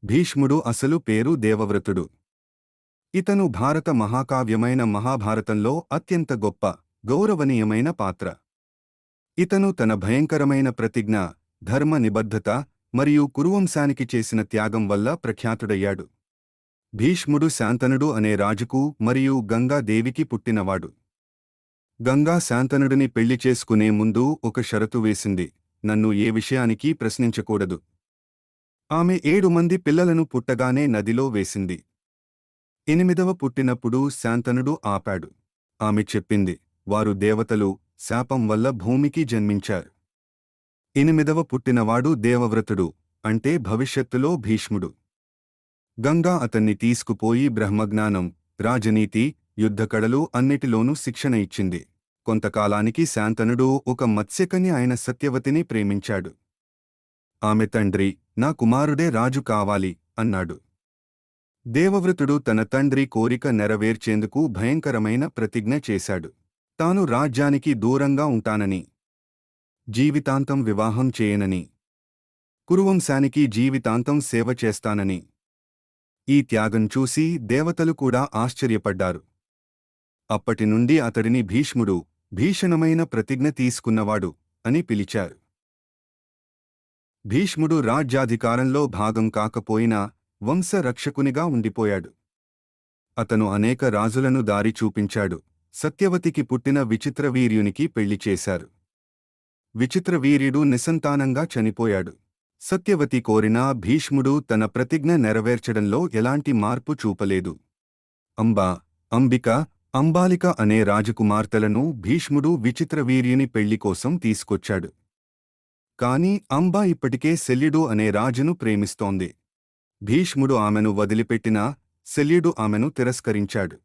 భీష్ముడు అసలు పేరు దేవవ్రతుడు. ఇతను భారత మహాకావ్యమైన మహాభారతంలో అత్యంత గొప్ప, గౌరవనీయమైన పాత్ర. ఇతను తన భయంకరమైన ప్రతిజ్ఞ, ధర్మ నిబద్ధత మరియు కురువంశానికి చేసిన త్యాగం వల్ల ప్రఖ్యాతుడయ్యాడు. భీష్ముడు శాంతనుడు అనే రాజుకు మరియు గంగాదేవికి పుట్టినవాడు. గంగా శాంతనుడిని పెళ్లి చేసుకునే ముందు ఒక షరతు వేసింది: నన్ను ఏ విషయానికీ ప్రశ్నించకూడదు. ఆమె 7 మంది పిల్లలను పుట్టగానే నదిలో వేసింది. 8వ పుట్టినప్పుడు శాంతనుడు ఆపాడు. ఆమె చెప్పింది, వారు దేవతలు, శాపం వల్ల భూమికి జన్మించారు. 8వ పుట్టినవాడు దేవవ్రతుడు, అంటే భవిష్యత్తులో భీష్ముడు. గంగా అతన్ని తీసుకుపోయి బ్రహ్మజ్ఞానం, రాజనీతి, యుద్ధకళలు అన్నిటిలోనూ శిక్షణ ఇచ్చింది. కొంతకాలానికి శాంతనుడు ఒక మత్స్యకన్య అయిన సత్యవతిని ప్రేమించాడు. ఆమె తండ్రి, నా కుమారుడే రాజు కావాలి అన్నాడు. దేవవ్రతుడు తన తండ్రి కోరిక నెరవేర్చేందుకు భయంకరమైన ప్రతిజ్ఞ చేశాడు. తాను రాజ్యానికి దూరంగా ఉంటానని, జీవితాంతం వివాహం చేయనని, కురువంశానికి జీవితాంతం సేవ చేస్తానని. ఈ త్యాగం చూసి దేవతలు కూడా ఆశ్చర్యపడ్డారు. అప్పటినుండి అతడిని భీష్ముడు, భీషణమైన ప్రతిజ్ఞ తీసుకున్నవాడు అని పిలిచారు. భీష్ముడు రాజ్యాధికారంలో భాగం కాకపోయినా వంశరక్షకునిగా ఉండిపోయాడు. అతను అనేక రాజులను దారి చూపించాడు. సత్యవతికి పుట్టిన విచిత్రవీర్యునికి పెళ్లి చేశారు. విచిత్రవీర్యుడు నిస్సంతానంగా చనిపోయాడు. సత్యవతి కోరినా భీష్ముడు తన ప్రతిజ్ఞ నెరవేర్చడంలో ఎలాంటి మార్పు చూపలేదు. అంబా, అంబిక, అంబాలిక అనే రాజకుమార్తెలను భీష్ముడు విచిత్రవీర్యుని పెళ్లి కోసం తీసుకొచ్చాడు. కాని అంబా ఇప్పటికే శల్యుడు అనే రాజును ప్రేమిస్తోంది. భీష్ముడు ఆమెను వదిలిపెట్టినా శల్యుడు ఆమెను తిరస్కరించాడు.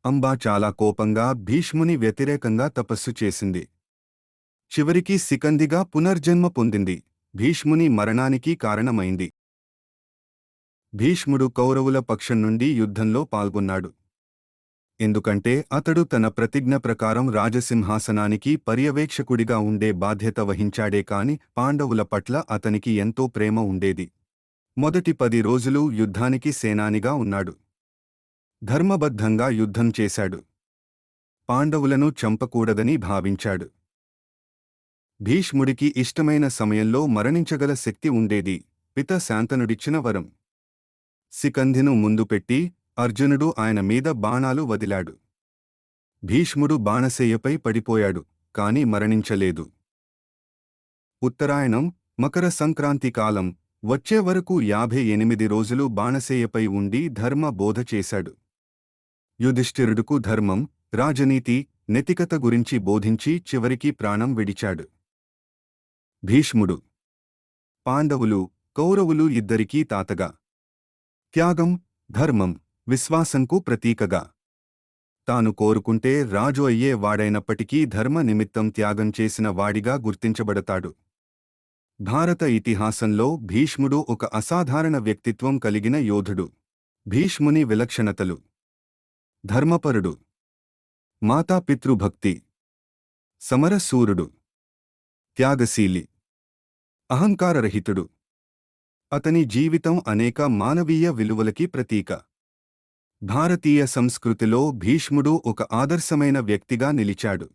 అంబా చాలా కోపంగా భీష్ముని వ్యతిరేకంగా తపస్సు చేసింది. చివరికి శిఖందిగా పునర్జన్మ పొందింది. భీష్ముని మరణానికి కారణమైంది. భీష్ముడు కౌరవుల పక్షం నుండి యుద్ధంలో పాల్గొన్నాడు. ఎందుకంటే అతడు తన ప్రతిజ్ఞ ప్రకారం రాజసింహాసనానికి పర్యవేక్షకుడిగా ఉండే బాధ్యత వహించాడే కాని పాండవుల పట్ల అతనికి ఎంతో ప్రేమ ఉండేది. మొదటి 10 రోజులు యుద్ధానికి సేనానిగా ఉన్నాడు. ధర్మబద్ధంగా యుద్ధం చేశాడు. పాండవులను చంపకూడదని భావించాడు. భీష్ముడికి ఇష్టమైన సమయంలో మరణించగల శక్తి ఉండేది. పిత శాంతనుడిచ్చిన వరం. శిఖంధిను ముందు పెట్టి అర్జునుడు ఆయన మీద బాణాలు వదిలాడు. భీష్ముడు బాణశయ్యపై పడిపోయాడు, కాని మరణించలేదు. ఉత్తరాయణం, మకర సంక్రాంతి కాలం వచ్చే వరకు 58 రోజులు బాణశయ్యపై ఉండి ధర్మ బోధ చేశాడు. యుధిష్ఠిరుడుకు ధర్మం, రాజనీతి, నైతికత గురించి బోధించి చివరికి ప్రాణం విడిచాడు. భీష్ముడు పాండవులు, కౌరవులు ఇద్దరికీ తాతగా, త్యాగం, ధర్మం, విశ్వాసంకు ప్రతీకగా. తాను కోరుకుంటే రాజు అయ్యే వాడైనప్పటికీ ధర్మ నిమిత్తం త్యాగం చేసిన వాడిగా గుర్తించబడతాడు. భారత ఇతిహాసంలో భీష్ముడు ఒక అసాధారణ వ్యక్తిత్వం కలిగిన యోధుడు. భీష్ముని విలక్షణతలు: ధర్మపరుడు, మాతాపితృభక్తి, సమరశూరుడు, త్యాగశీలి, అహంకారరహితుడు. అతని జీవితం అనేక మానవీయ విలువలకి ప్రతీక. భారతీయ సంస్కృతిలో భీష్ముడు ఒక ఆదర్శమైన వ్యక్తిగా నిలిచాడు.